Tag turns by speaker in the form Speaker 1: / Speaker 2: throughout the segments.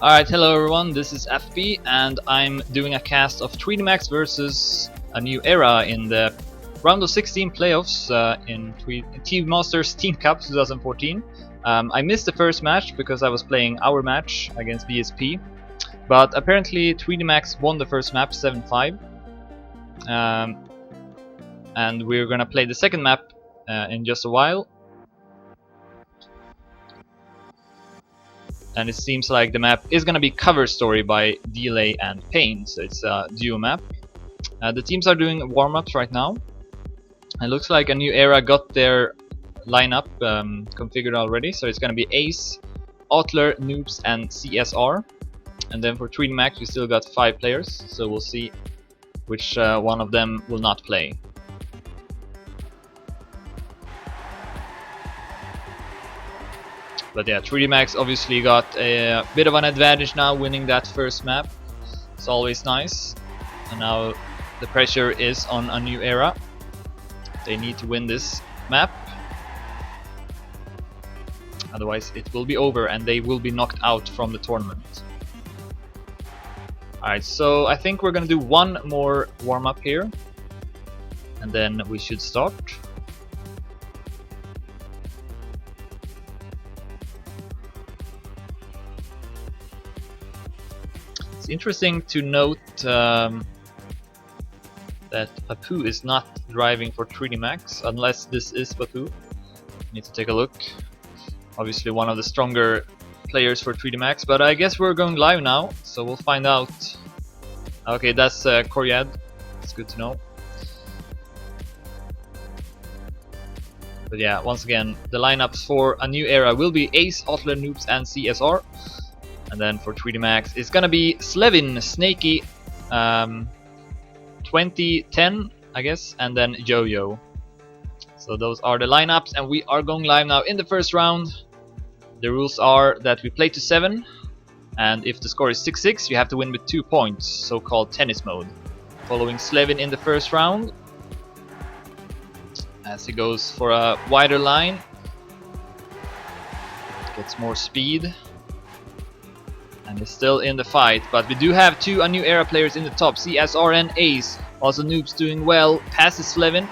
Speaker 1: Alright, hello everyone, this is FP and I'm doing a cast of 3D Max versus a new era in the round of 16 playoffs in Team Masters Team Cup 2014. I missed the first match because I was playing our match against VSP, but apparently 3D Max won the first map 7-5, and we're gonna play the second map in just a while. And it seems like the map is gonna be Cover Story by Delay and Pain, so it's a duo map. The teams are doing warm-ups right now. It looks like a new era got their lineup configured already, so it's gonna be Ace, Otler, Noobs, and CSR. And then for 3D Max we still got 5 players, so we'll see which one of them will not play. But yeah, 3D Max obviously got a bit of an advantage now, winning that first map. It's always nice. And now the pressure is on a new era. They need to win this map. Otherwise it will be over and they will be knocked out from the tournament. Alright, so I think we're gonna do one more warm-up here. And then we should start. It's interesting to note that Papu is not driving for 3D Max, unless this is Papu. Need to take a look. Obviously one of the stronger players for 3D Max, but I guess we're going live now, so we'll find out. Okay, that's Koryad. It's good to know. But yeah, once again, the lineups for a new era will be Ace, Otler, Noobs, and CSR. And then for 3D Max, it's gonna be Slevin, Snaky, 2010, I guess, and then Yo-Yo. So those are the lineups, and we are going live now in the first round. The rules are that we play to 7, and if the score is 6-6, you have to win with 2 points, so-called tennis mode. Following Slevin in the first round, as he goes for a wider line, gets more speed. And is still in the fight, but we do have 2 A New Era players in the top, CSR and Ace. Also Noobs doing well, passes Slevin.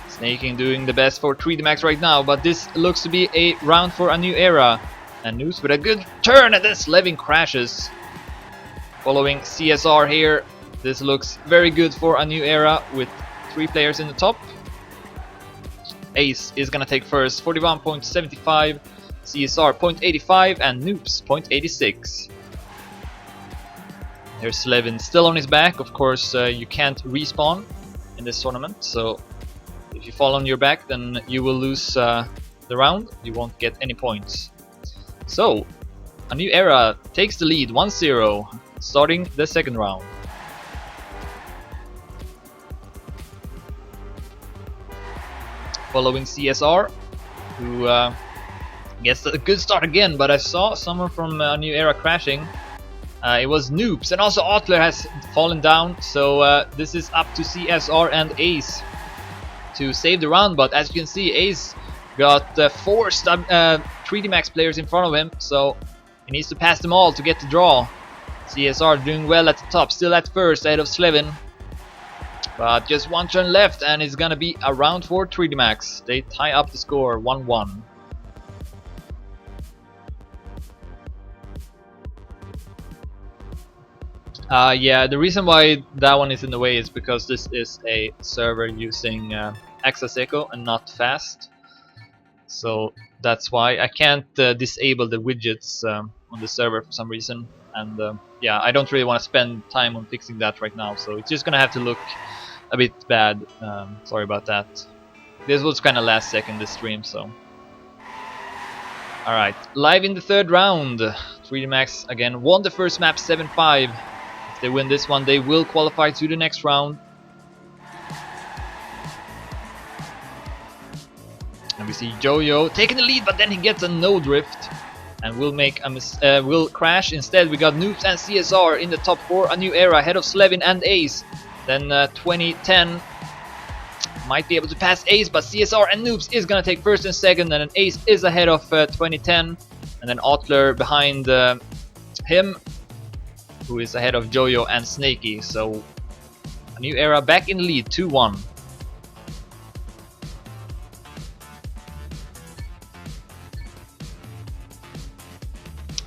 Speaker 1: Snaking doing the best for 3D Max right now, but this looks to be a round for A New Era. And Noobs with a good turn, and then Slevin crashes. Following CSR here, this looks very good for A New Era with 3 players in the top. Ace is gonna take first, 41.75. CSR 0.85 and Noobs 0.86. There's Slevin still on his back. Of course, you can't respawn in this tournament, so if you fall on your back, then you will lose the round. You won't get any points. So, A New Era takes the lead 1-0, starting the second round. Following CSR, who gets a good start again, but I saw someone from A New Era crashing. It was Noobs, and also Otler has fallen down, so this is up to CSR and Ace to save the round. But as you can see, Ace got 4 3D Max players in front of him, so he needs to pass them all to get the draw. CSR doing well at the top, still at first ahead of Slevin. But just 1 turn left and it's gonna be a round for 3D Max. They tie up the score 1-1. Yeah, the reason why that one is in the way is because this is a server using Access Echo and not Fast. So that's why I can't disable the widgets on the server for some reason. And yeah, I don't really want to spend time on fixing that right now, so it's just gonna have to look a bit bad. Sorry about that. This was kinda last second this stream, so. Alright, live in the third round. 3D Max again won the first map 7-5. If they win this one, they will qualify to the next round. And we see Yo-Yo taking the lead, but then he gets a no drift and will make a will crash. Instead, we got Noobs and CSR in the top 4, A New Era ahead of Slevin and Ace. Then 2010 might be able to pass Ace, but CSR and Noobs is gonna take first and second, and then Ace is ahead of 2010, and then Otler behind him, who is ahead of Jojo and Snaky. So a new era back in the lead, 2-1.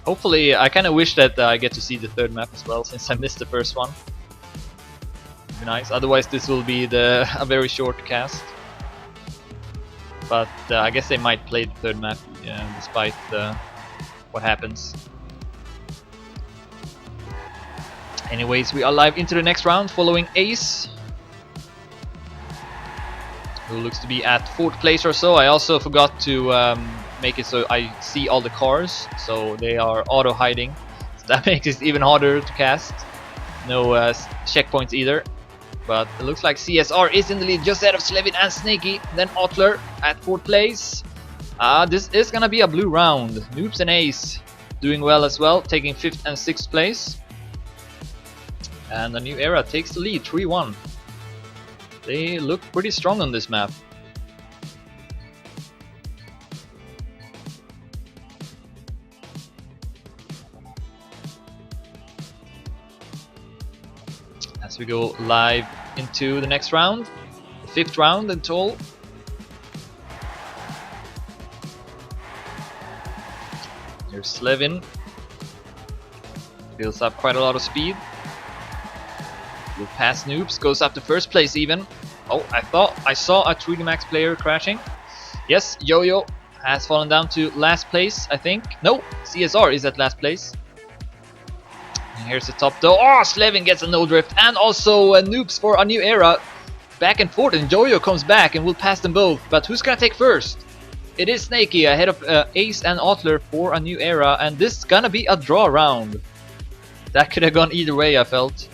Speaker 1: Hopefully, I kind of wish that I get to see the third map as well, since I missed the first one. Would be nice. Otherwise, this will be a very short cast. But I guess they might play the third map, despite what happens. Anyways, we are live into the next round, following Ace, who looks to be at 4th place or so. I also forgot to make it so I see all the cars, so they are auto hiding, so that makes it even harder to cast. No checkpoints either, but it looks like CSR is in the lead, just ahead of Slevin and Snaky. Then Otler at 4th place. This is gonna be a blue round. Noobs and Ace doing well as well, taking 5th and 6th place, and the new era takes the lead, 3-1. They look pretty strong on this map. As we go live into the next round, the 5th round in total. Here's Slevin. Builds up quite a lot of speed. Will pass Noobs, goes up to 1st place even. Oh, I thought I saw a 3D Max player crashing. Yes, Jojo has fallen down to last place, I think. No, CSR is at last place. And here's the top though. Oh, Slevin gets a no drift, and also Noobs for a new era. Back and forth, and Jojo comes back and will pass them both. But who's gonna take first? It is Snaky ahead of Ace and Otler for a new era, and this is gonna be a draw round. That could have gone either way, I felt.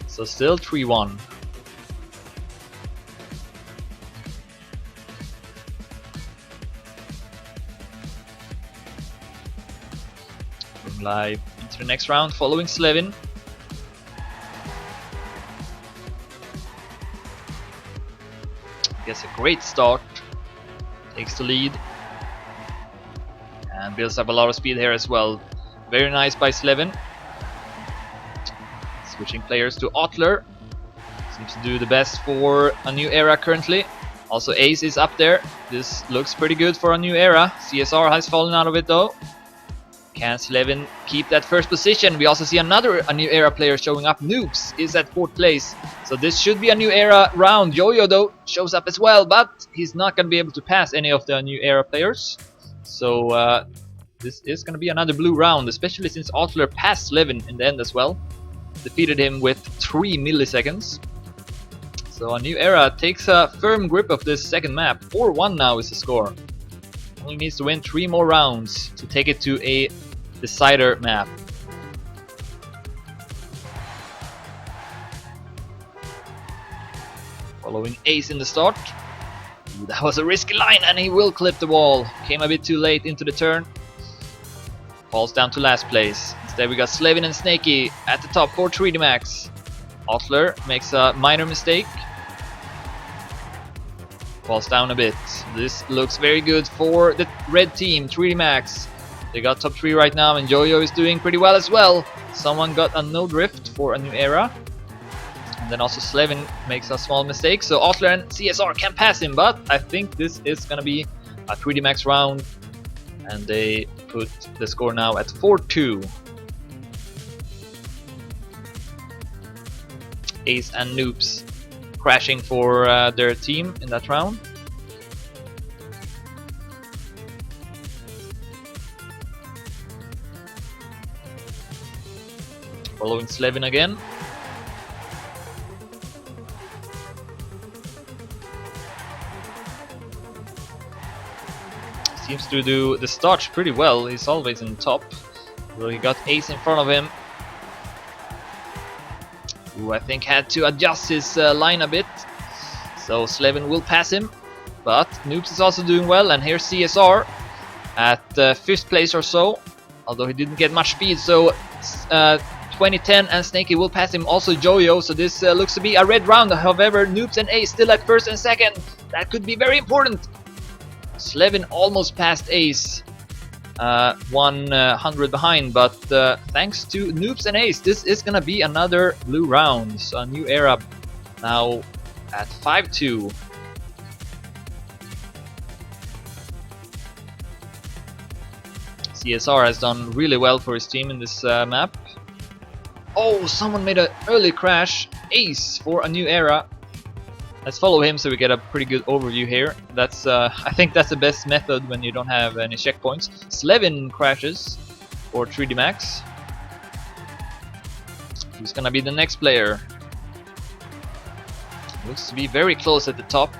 Speaker 1: So still 3-1. Live into the next round, following Slevin. Gets a great start, takes the lead, and builds up a lot of speed here as well. Very nice by Slevin. Switching players to Otler. Seems to do the best for a new era currently. Also Ace is up there. This looks pretty good for a new era. CSR has fallen out of it though. Can Slevin keep that 1st position? We also see a new era player showing up. Noobs is at 4th place. So this should be a new era round. Jojo though shows up as well, but he's not going to be able to pass any of the new era players. So this is going to be another blue round, especially since Otler passed Slevin in the end as well. Defeated him with 3 milliseconds. So a new era takes a firm grip of this 2nd map. 4-1 now is the score. Only needs to win 3 more rounds to take it to a decider map. Following Ace in the start. Ooh, that was a risky line, and he will clip the wall. Came a bit too late into the turn. Falls down to last place. Instead we got Slevin and Snaky at the top for 3D Max. Otler makes a minor mistake. Falls down a bit. This looks very good for the red team, 3D Max. They got top 3 right now, and Jojo is doing pretty well as well. Someone got a no drift for a new era. And then also Slevin makes a small mistake, so Otler and CSR can pass him, but I think this is gonna be a 3D Max round. And they put the score now at 4-2. Ace and Noobs crashing for their team in that round. Following Slevin again. Seems to do the start pretty well. He's always in top. So he got Ace in front of him, who I think had to adjust his line a bit. So Slevin will pass him, but Noobs is also doing well, and here's CSR at 5th place or so, although he didn't get much speed. So 2010 and Snaky will pass him, also Jojo. So this looks to be a red round. However, Noobs and Ace still at 1st and 2nd. That could be very important. Slevin almost passed Ace, 100 behind, but thanks to Noobs and Ace, this is gonna be another blue round. So a new era now at 5-2. CSR has done really well for his team in this map. Oh, someone made an early crash. Ace for a new era. Let's follow him so we get a pretty good overview here. That's I think that's the best method when you don't have any checkpoints. Slevin crashes for 3D Max. Who's gonna be the next player? Looks to be very close at the top.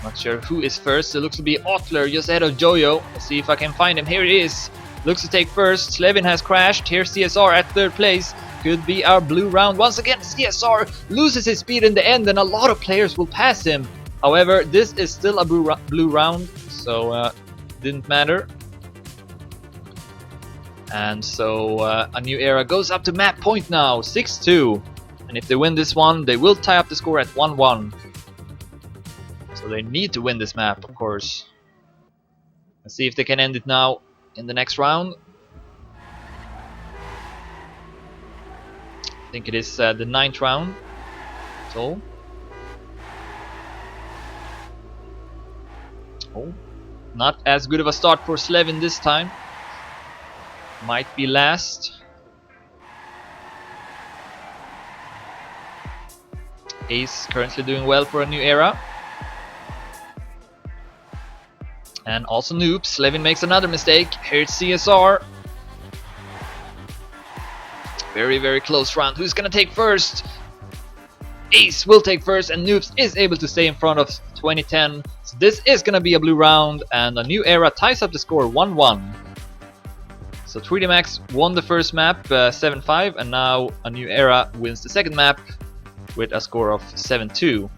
Speaker 1: Not sure who is first. It looks to be Otler just ahead of Jojo. Let's see if I can find him. Here he is. Looks to take first. Slevin has crashed. Here's CSR at third place. Could be our blue round. Once again, CSR loses his speed in the end and a lot of players will pass him. However, this is still a blue round, so didn't matter. And so a new era goes up to map point now, 6-2. And if they win this one, they will tie up the score at 1-1. So they need to win this map, of course. Let's see if they can end it now in the next round. I think it is the 9th round. So, oh, not as good of a start for Slevin this time. Might be last. Ace currently doing well for a new era. And also Noob. Slevin makes another mistake. Here's CSR. Very, very close round. Who's gonna take first? Ace will take first, and Noobs is able to stay in front of 2010. So this is gonna be a blue round, and a new era ties up the score 1-1. So 3D Max won the first map 7-5, and now a new era wins the second map with a score of 7-2.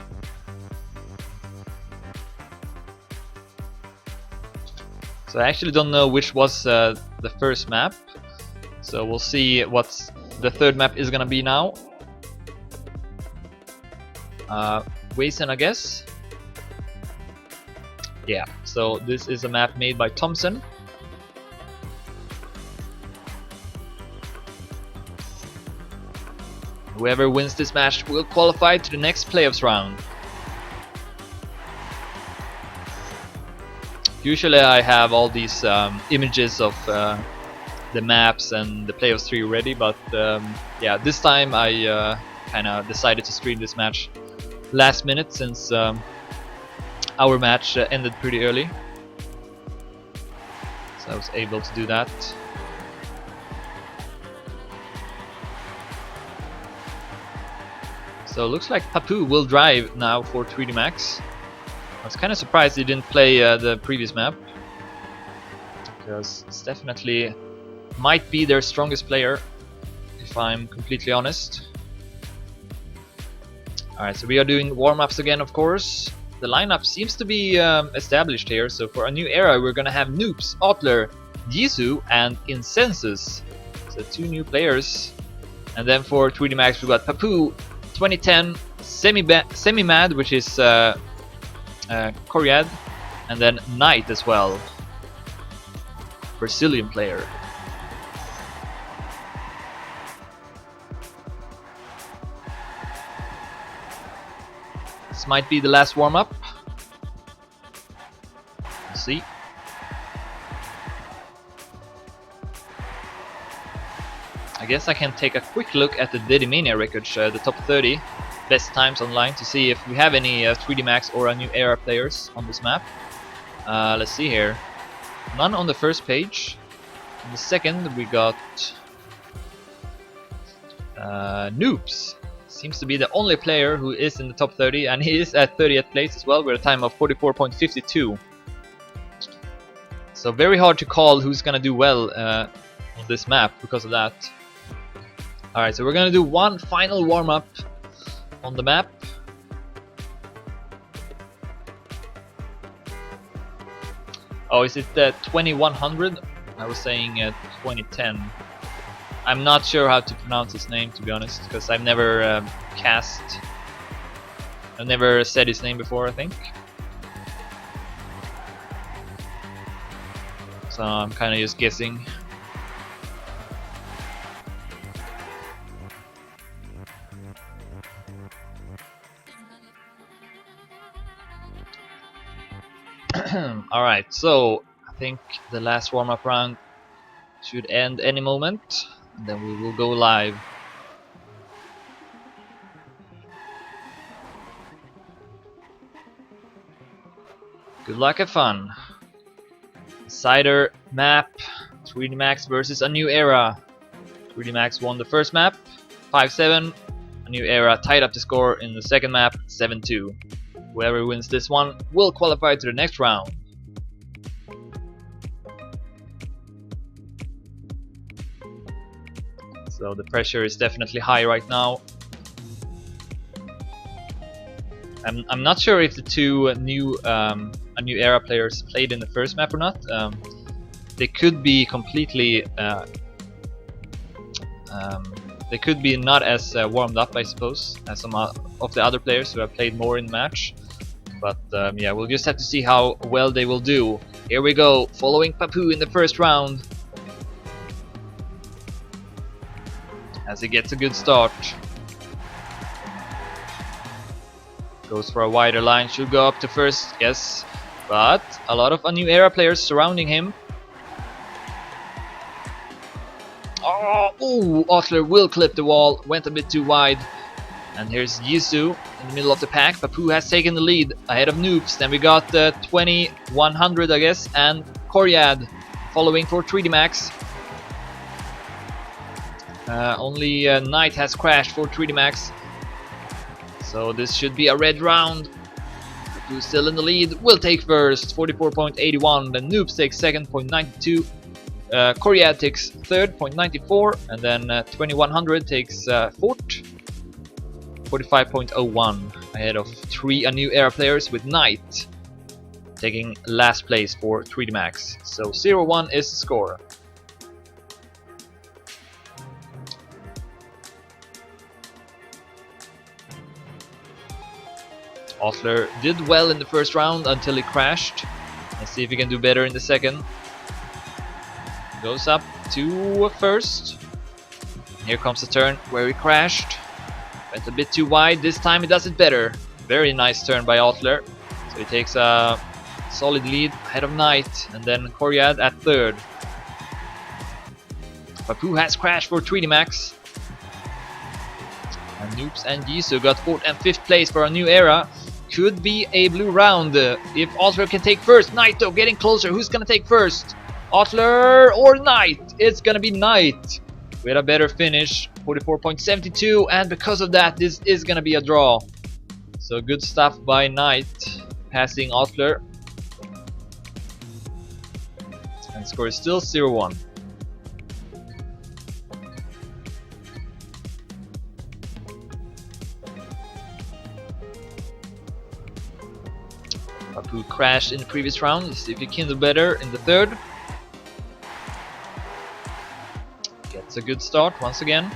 Speaker 1: So I actually don't know which was the first map. So we'll see what the third map is gonna be now. Wason, I guess. Yeah, so this is a map made by Thompson. Whoever wins this match will qualify to the next playoffs round. Usually I have all these images of the maps and the playoffs 3 ready, but yeah, this time I kinda decided to stream this match last minute since our match ended pretty early. So I was able to do that. So it looks like Papu will drive now for 3D Max. I was kind of surprised he didn't play the previous map, because it's definitely might be their strongest player, if I'm completely honest. Alright, so we are doing warm-ups again, of course. The lineup seems to be established here, so for a new era we're gonna have Noobs, Otler, Jisoo and Incensus. So 2 new players. And then for 3D Max we got Papu, 2010, Semi-Mad, which is Koryad, and then Knight as well. Brazilian player. This might be the last warm-up. We'll see. I guess I can take a quick look at the Dedimania records, the top 30 best times online, to see if we have any 3D Max or a new era players on this map. Let's see here. None on the first page. On the second we got Noobs. Seems to be the only player who is in the top 30, and he is at 30th place as well with a time of 44.52. So very hard to call who's gonna do well on this map because of that. Alright, so we're gonna do one final warm-up on the map. Oh, is it 2100? I was saying 2010. I'm not sure how to pronounce his name, to be honest, because I've never I've never said his name before, I think. So I'm kind of just guessing. Alright, so I think the last warm-up round should end any moment, and then we will go live. Good luck and fun. Cider map, 3D Max versus A New Era. 3D Max won the first map, 5-7. A New Era tied up the score in the second map, 7-2. Whoever wins this one will qualify to the next round. So the pressure is definitely high right now. I'm not sure if the two new A New Era players played in the first map or not. They could be completely they could be not as warmed up, I suppose, as some of the other players who have played more in the match. But yeah, we'll just have to see how well they will do. Here we go, following Papu in the first round, as he gets a good start. Goes for a wider line, should go up to first, yes. But a lot of A New Era players surrounding him. Oh, Otler will clip the wall, went a bit too wide. And here's Yisu in the middle of the pack. Papu has taken the lead ahead of Noobs. Then we got 2100, I guess, and Koryad following for 3D Max. Only Knight has crashed for 3D Max. So this should be a red round. Papu still in the lead, will take first, 44.81. Then Noobs takes second, 0.92. Koryad takes third, 0.94. And then 2100 takes fourth, 45.01, ahead of 3 A New Era players, with Knight taking last place for 3D Max. So 0-1 is the score. Otler did well in the first round until he crashed. Let's see if he can do better in the second. Goes up to first. Here comes the turn where he crashed. Went a bit too wide. This time he does it better. Very nice turn by Otler. So he takes a solid lead ahead of Knight, and then Koryad at third. Papu has crashed for 3D Max. And Noobs and Yisu got 4th and 5th place for A New Era. Could be a blue round if Otler can take first. Knight though getting closer. Who's gonna take first? Otler or Knight? It's gonna be Knight. We had a better finish, 44.72, and because of that, this is gonna be a draw. So good stuff by Knight, passing Otler. And the score is still 0-1. Papu crashed in the previous round. Let's see if he can do better in the third. Gets a good start once again.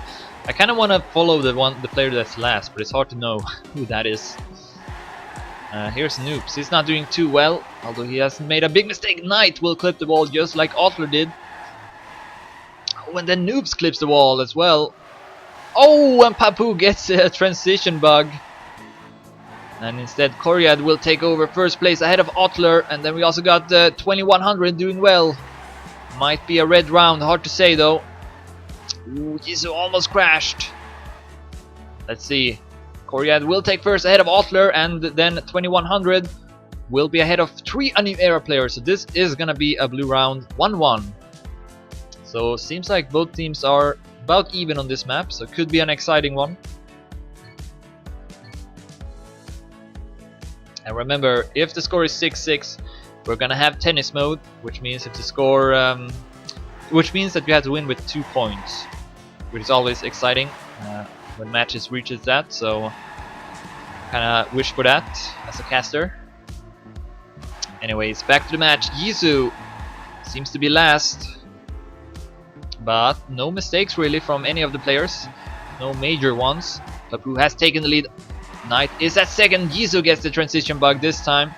Speaker 1: I kind of want to follow the player that's last, but it's hard to know who that is. Here's Noobs. He's not doing too well, although he hasn't made a big mistake. Knight will clip the wall just like Otler did. Oh, and then Noobs clips the wall as well. Oh, and Papu gets a transition bug. And instead Koryad will take over first place ahead of Otler. And then we also got 2100 doing well. Might be a red round, hard to say though. Ooh, Yisu almost crashed. Let's see. Koryad will take first ahead of Otler, and then 2100 will be ahead of 3 A New Era players. So this is gonna be a blue round, 1-1. So seems like both teams are about even on this map, so it could be an exciting one. And remember, if the score is 6-6, we're gonna have tennis mode, which means if the score, which means that you have to win with 2 points, which is always exciting when matches reaches that. So kinda wish for that as a caster. Anyways, back to the match. Yisu seems to be last, but no mistakes really from any of the players, no major ones. Papu has taken the lead. Knight is at second. Yisu gets the transition bug this time.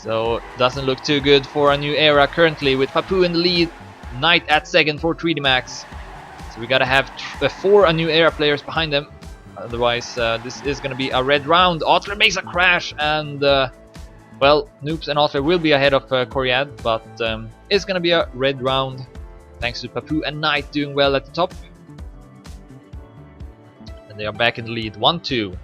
Speaker 1: So doesn't look too good for a new era currently, with Papu in the lead, Knight at second for 3D Max. So we gotta have 4 new era players behind them, otherwise this is gonna be a red round. Otler makes a crash, and well, Noobs and Otler will be ahead of Coriad, but it's gonna be a red round thanks to Papu and Knight doing well at the top. And they are back in the lead, 1-2.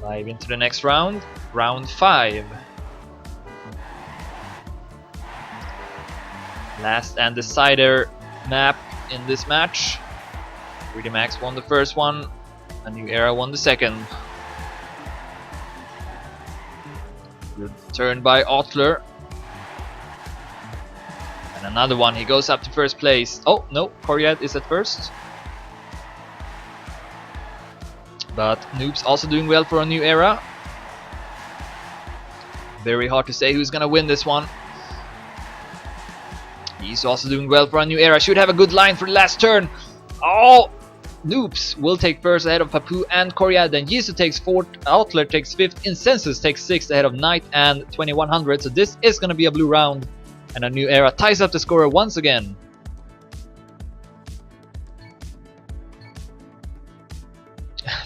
Speaker 1: Live into the next round, round 5. Last and decider map in this match. 3D Max won the first one, a new era won the second. Good turn by Otler. And another one, he goes up to first place. Oh no, Coriad is at first. But Noob's also doing well for a new era. Very hard to say who's gonna win this one. He's also doing well for a new era. Should have a good line for the last turn. Oh! Noobs will take first ahead of Papu and Coriad. Then Jisoo takes 4th, Outler takes 5th, Incensus takes 6th ahead of Knight and 2100. So this is gonna be a blue round. And a new era ties up the score once again.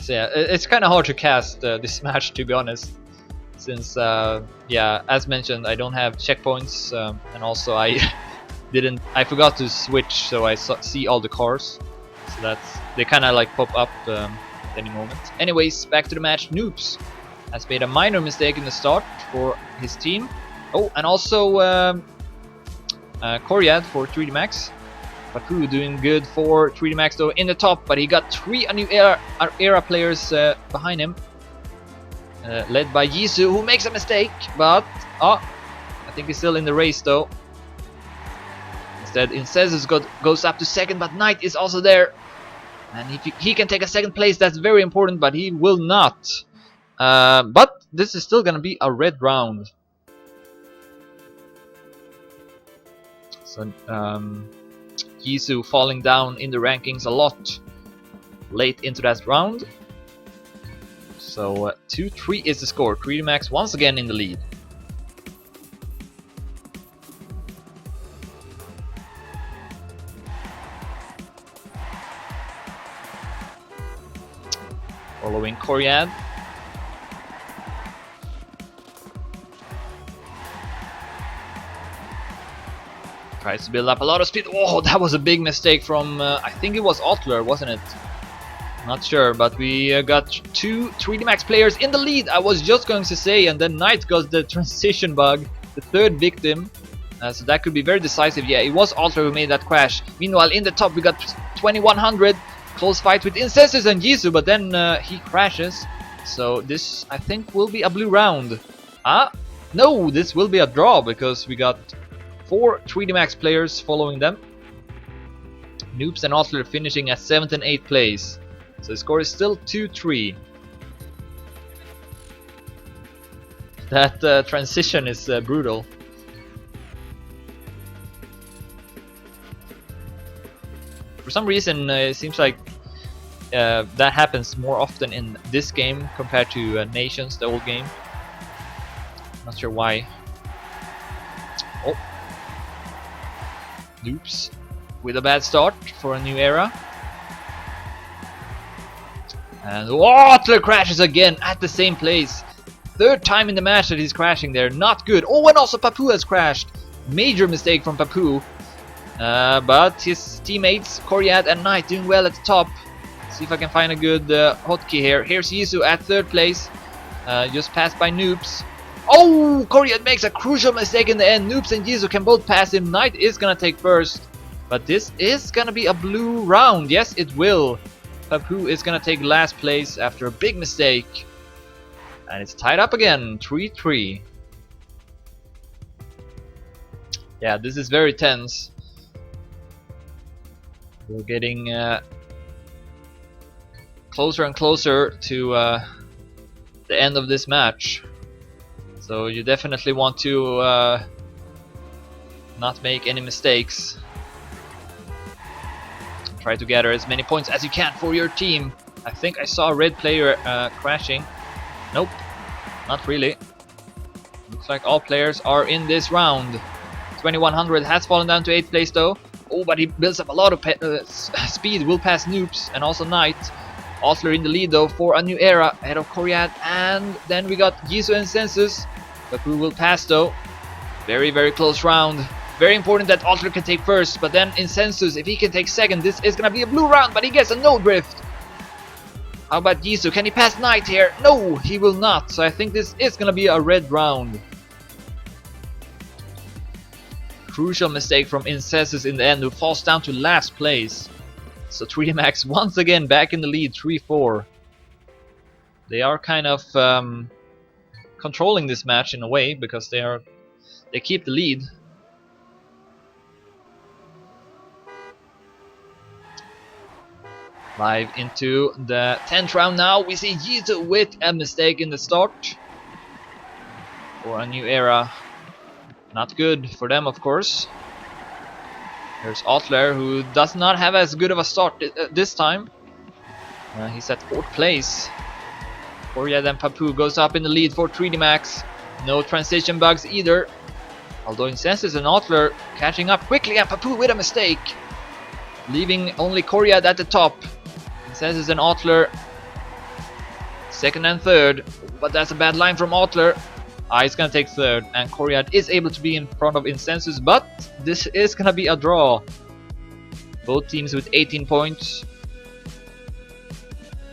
Speaker 1: So yeah, it's kind of hard to cast this match, to be honest, since yeah, as mentioned, I don't have checkpoints, and also I forgot to switch, so I see all the cars, so they kind of like pop up at any moment. Anyways, back to the match. Noobs has made a minor mistake in the start for his team. Oh, and also Coriad for 3D Max. Papu doing good for 3D Max though in the top, but he got 3 new era players behind him, led by Jisoo, who makes a mistake, but I think he's still in the race though. Instead, Incensus goes up to second, but Knight is also there, and if he can take a second place, that's very important, but he will not. But this is still gonna be a red round. So Jisoo falling down in the rankings a lot late into that round. So 2-3 is the score. 3D Max once again in the lead. Following Coriad. Tries to build up a lot of speed. Oh, that was a big mistake from, I think it was Otler, wasn't it? Not sure, but we got 2 3D Max players in the lead, I was just going to say, and then Knight got the transition bug, the 3rd victim. So that could be very decisive. Yeah, it was Otler who made that crash. Meanwhile, in the top, we got 2100. Close fight with Incensus and Jisoo, but then he crashes. So this, I think, will be a blue round. No, this will be a draw, because we got 4 3D Max players following them. Noobs and Otler finishing at 7th and 8th place. So the score is still 2-3. That transition is brutal. For some reason, it seems like that happens more often in this game compared to Nations, the old game. Not sure why. Oh. Oops. With a bad start for a new era. And Otler crashes again at the same place. 3rd time in the match that he's crashing there. Not good. Oh, and also Papu has crashed. Major mistake from Papu. But his teammates, Coriad and Knight, doing well at the top. See if I can find a good hotkey here. Here's Jisoo at 3rd place. Just passed by Noobs. Oh, Coriad makes a crucial mistake in the end. Noobs and Jisoo can both pass him. Knight is gonna take first. But this is gonna be a blue round. Yes, it will. Papu is gonna take last place after a big mistake. And it's tied up again, 3-3. Yeah, this is very tense. We're getting closer and closer to the end of this match. So you definitely want to not make any mistakes. Try to gather as many points as you can for your team. I think I saw a red player crashing. Nope, not really. Looks like all players are in this round. 2100 has fallen down to 8th place though. Oh, but he builds up a lot of speed. Will pass Noobs and also Knight. Osler in the lead though for a new era ahead of Koryat. And then we got Jisoo and Sensus. Papu will pass though. Very, very close round. Very important that Osler can take first. But then in Sensus, if he can take second, this is gonna be a blue round. But he gets a no drift. How about Jisoo? Can he pass Knight here? No, he will not. So I think this is gonna be a red round. Crucial mistake from Incessus in the end, who falls down to last place. So 3DMax once again back in the lead, 3-4. They are kind of controlling this match in a way because they keep the lead. Live into the 10th round now. We see Jisoo with a mistake in the start for a new era. Not good for them, of course. There's Otler, who does not have as good of a start this time. He's at 4th place. Koryat and Papu goes up in the lead for 3DMax. No transition bugs either. Although Incensus and Otler catching up quickly, and Papu with a mistake, leaving only Koryat at the top. Incensus and Otler 2nd and 3rd, but that's a bad line from Otler. He's gonna take 3rd, and Koryat is able to be in front of Incensus, but this is gonna be a draw. Both teams with 18 points.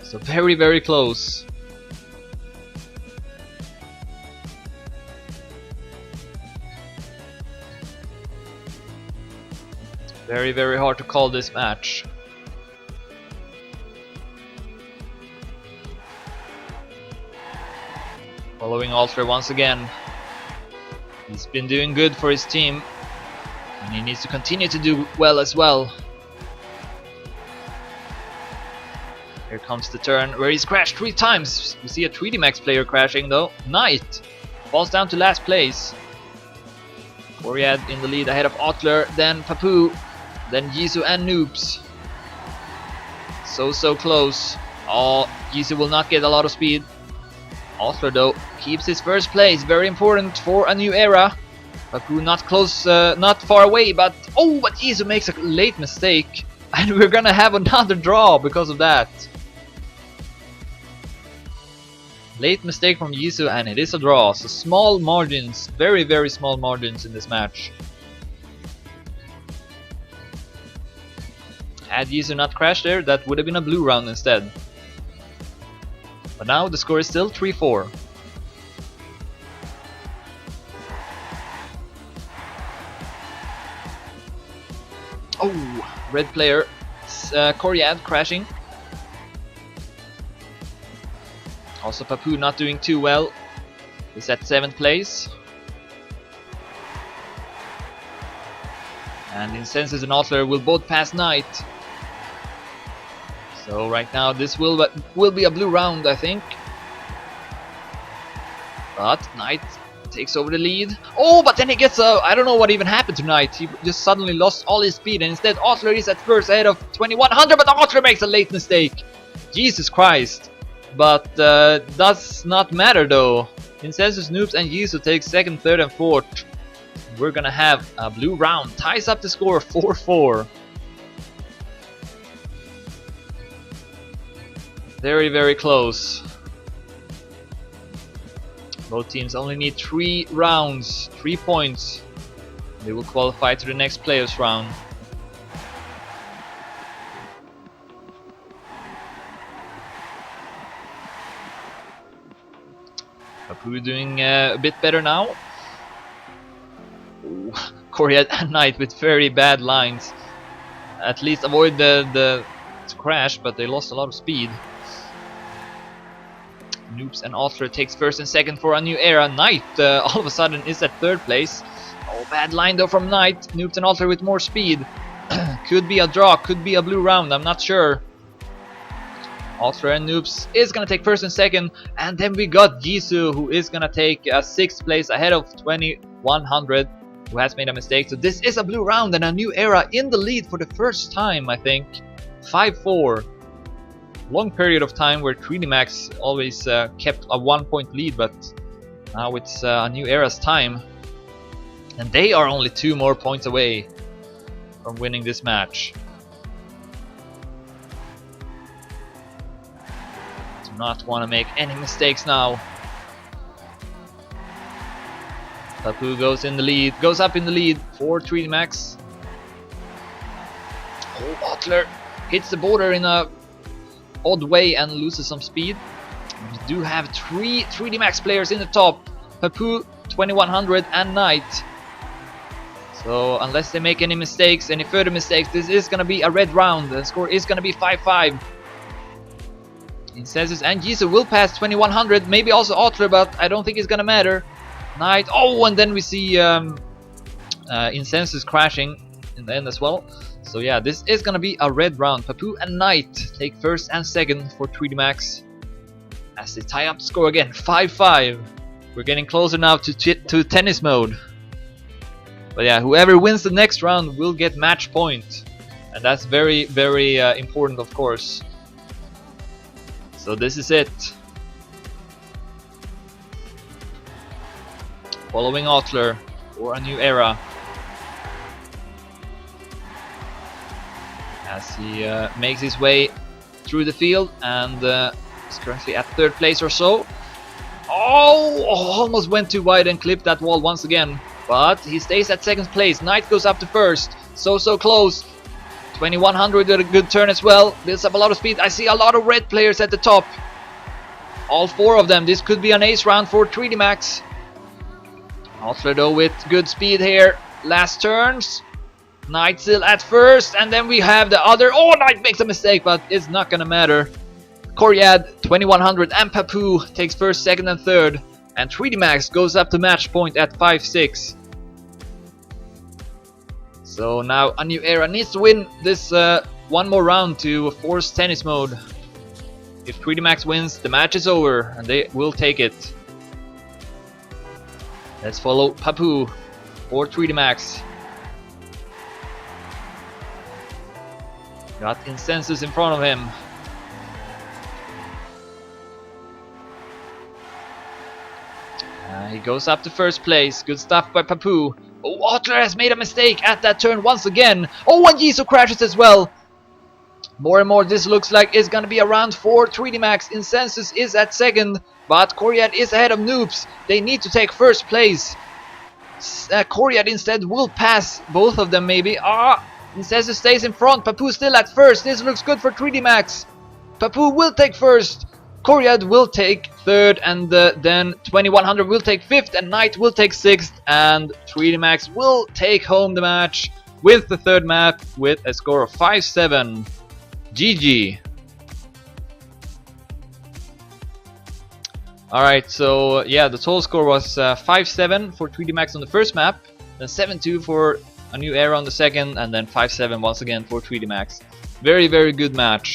Speaker 1: So very, very close. Very, very hard to call this match. Following Alter once again. He's been doing good for his team, and he needs to continue to do well as well. Here comes the turn where he's crashed 3 times. We see a 3DMax player crashing though. Knight falls down to last place. Koryat in the lead ahead of Otler, then Papu, then Jisoo and Noobs. So close. Oh, Jisoo will not get a lot of speed. Osler though keeps his 1st place, very important for a new era. Papu not close, not far away, but Jisoo makes a late mistake, and we're gonna have another draw because of that. Late mistake from Jisoo, and it is a draw. So small margins, very, very small margins in this match. Had Jisoo not crashed there, that would have been a blue round instead. But now the score is still 3-4. Oh, red player, Koryat crashing. Also Papu not doing too well. He's at 7th place. And Incensus and Otler will both pass Knight. So right now this will be a blue round, I think. But Knight takes over the lead. Oh, but then he gets a... I don't know what even happened to Knight. He just suddenly lost all his speed, and instead Otler is at 1st ahead of 2100, but Otler makes a late mistake. Jesus Christ. But does not matter though. Incensus, Noobs and Jisoo take 2nd, 3rd and 4th. We're gonna have a blue round. Ties up the score 4-4. Very, very close. Both teams only need 3 rounds, 3 points. They will qualify to the next playoffs round. Papu doing a bit better now. Koryat and Knight with very bad lines. At least avoid the crash, but they lost a lot of speed. Noobs and Otler takes 1st and 2nd for a new era. Knight all of a sudden is at 3rd place. Oh, bad line though from Knight. Noobs and Otler with more speed. Could be a draw, could be a blue round, I'm not sure. Otler and Noobs is gonna take 1st and 2nd, and then we got Jisoo, who is gonna take 6th place ahead of 2100, who has made a mistake. So this is a blue round and a new era in the lead for the first time, I think. 5-4. Long period of time where 3D Max always kept a 1-point lead, but now it's a new era's time, and they are only 2 more points away from winning this match. Do not want to make any mistakes now. Papu goes in the lead, goes up in the lead for 3D Max. Oh, Otler hits the border in a odd way and loses some speed. We do have 3 3D Max players in the top: Papu, 2100 and Knight. So unless they make any mistakes, any further mistakes, this is gonna be a red round. The score is gonna be 5-5. Incensus and Jisoo will pass 2100, maybe also Otler, but I don't think it's gonna matter. Knight, oh, and then we see Incensus crashing in the end as well. So yeah, this is gonna be a red round. Papu and Knight take first and second for 3D Max as they tie up the score again, 5-5. We're getting closer now to tennis mode. But yeah, whoever wins the next round will get match point, and that's very, very important, of course. So this is it. Following Otler for a new era, as he makes his way through the field and is currently at 3rd place or so. Oh, almost went too wide and clipped that wall once again, but he stays at 2nd place. Knight goes up to 1st, so close. 2100 did a good turn as well, builds up a lot of speed. I see a lot of red players at the top, all 4 of them. This could be an ace round for 3D Max. Otler though with good speed here, last turns. Knight still at 1st, and then we have the other. Oh, Knight makes a mistake, but it's not gonna matter. Koryad, 2100 and Papu takes 1st, 2nd and 3rd, and 3D Max goes up to match point at 5-6. So now a new era needs to win this one more round to force tennis mode. If 3D Max wins, the match is over and they will take it. Let's follow Papu for 3D Max. Got Incensus in front of him. He goes up to 1st place. Good stuff by Papu. Oh, Otler has made a mistake at that turn once again. Oh, and Jisoo crashes as well. More and more this looks like it's gonna be a round for 3D Max. Incensus is at 2nd, but Koryad is ahead of Noobs. They need to take 1st place. Koryad instead will pass both of them maybe. Incensus stays in front. Papu still at 1st. This looks good for 3D Max. Papu will take 1st. Koryad will take 3rd, and then 2100 will take 5th, and Knight will take 6th, and 3D Max will take home the match with the 3rd map with a score of 5-7. GG. Alright, so yeah, the total score was 5-7 for 3D Max on the 1st map, then 7-2 for a new era on the 2nd, and then 5-7 once again for 3D Max. Very, very good match.